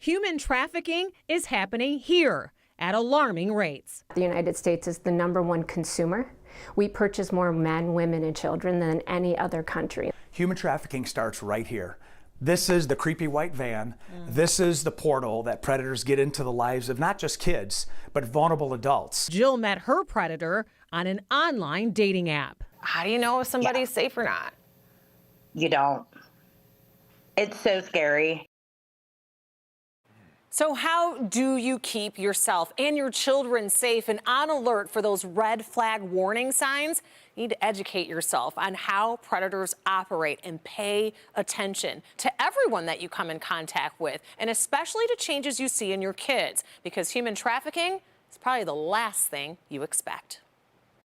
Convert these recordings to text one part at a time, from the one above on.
human trafficking is happening here at alarming rates. The United States is the #1 consumer. We purchase more men, women, and children than any other country. Human trafficking starts right here. This is the creepy white van. This is the portal that predators get into the lives of not just kids, but vulnerable adults. Jill met her predator on an online dating app. How do you know if somebody's safe or not? You don't. It's so scary. So how do you keep yourself and your children safe and on alert for those red flag warning signs? You need to educate yourself on how predators operate and pay attention to everyone that you come in contact with, and especially to changes you see in your kids, because human trafficking is probably the last thing you expect.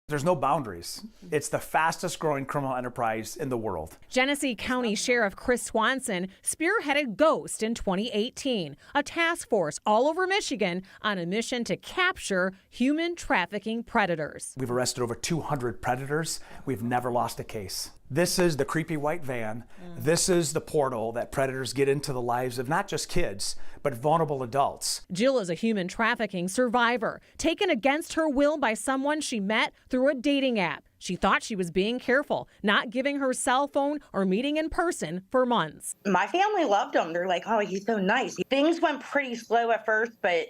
There's no boundaries. It's the fastest growing criminal enterprise in the world. Genesee County Sheriff Chris Swanson spearheaded G.H.O.S.T in 2018, a task force all over Michigan on a mission to capture human trafficking predators. We've arrested over 200 predators. We've never lost a case. This is the creepy white van. This is the portal that predators get into the lives of not just kids, but vulnerable adults. Jill is a human trafficking survivor, taken against her will by someone she met through a dating app. She thought she was being careful, not giving her cell phone or meeting in person for months. My family loved him. They're like, oh, he's so nice. Things went pretty slow at first, but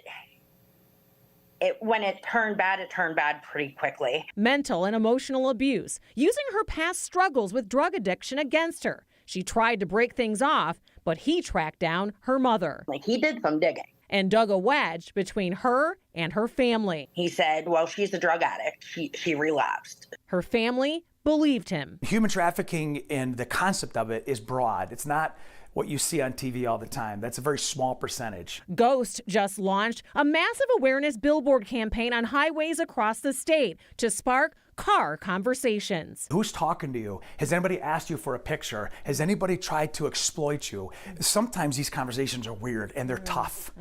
when it turned bad pretty quickly. Mental and emotional abuse, using her past struggles with drug addiction against her. She tried to break things off, but he tracked down her mother. Like, he did some digging. And dug a wedge between her and her family. He said, well, she's a drug addict. She relapsed. Her family believed him. Human trafficking and the concept of it is broad. It's not what you see on TV all the time. That's a very small percentage. G.H.O.S.T just launched a massive awareness billboard campaign on highways across the state to spark car conversations. Who's talking to you? Has anybody asked you for a picture? Has anybody tried to exploit you? Sometimes these conversations are weird and they're tough.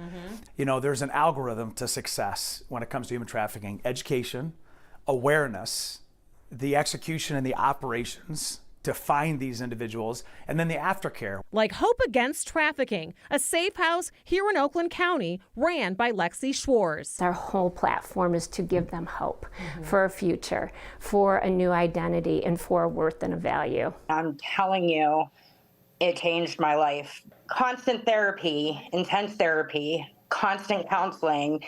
You know, there's an algorithm to success when it comes to human trafficking: education, awareness, the execution and the operations to find these individuals, and then the aftercare. Like Hope Against Trafficking, a safe house here in Oakland County ran by G.H.O.S.T. Our whole platform is to give them hope for a future, for a new identity, and for a worth and a value. I'm telling you, it changed my life. Constant therapy, intense therapy, constant counseling,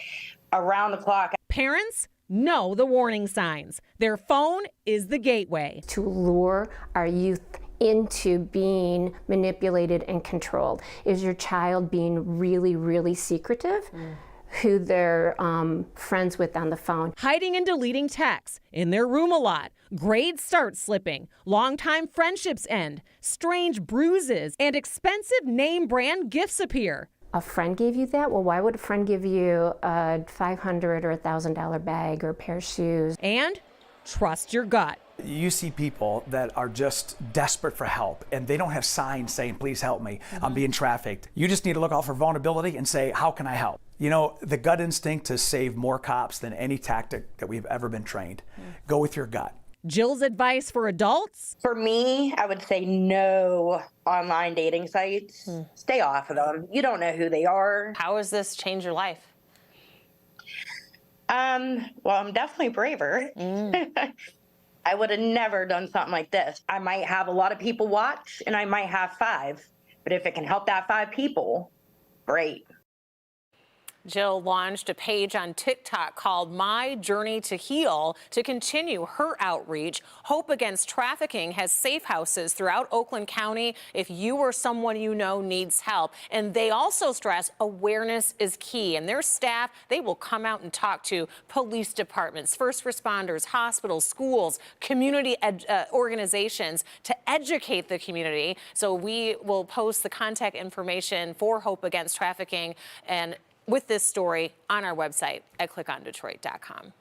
around the clock. Parents know the warning signs. Their phone is the gateway. To lure our youth into being manipulated and controlled. Is your child being really, really secretive? Who they're friends with on the phone. Hiding and deleting texts, in their room a lot, grades start slipping, longtime friendships end, strange bruises, and expensive name brand gifts appear. A friend gave you that? Well, why would a friend give you a $500 or $1,000 bag or a pair of shoes? And trust your gut. You see people that are just desperate for help and they don't have signs saying, please help me, I'm being trafficked. You just need to look out for vulnerability and say, how can I help? You know, the gut instinct to save more cops than any tactic that we've ever been trained. Go with your gut. Jill's advice for adults? For me, I would say no online dating sites. Stay off of them. You don't know who they are. How has this changed your life? Well, I'm definitely braver. I would have never done something like this. I might have a lot of people watch and I might have 5, but if it can help that 5 people, great. Jill launched a page on TikTok called My Journey to Heal to continue her outreach. Hope Against Trafficking has safe houses throughout Oakland County if you or someone you know needs help. And they also stress awareness is key. And their staff, they will come out and talk to police departments, first responders, hospitals, schools, community organizations to educate the community. So we will post the contact information for Hope Against Trafficking and with this story on our website at clickondetroit.com.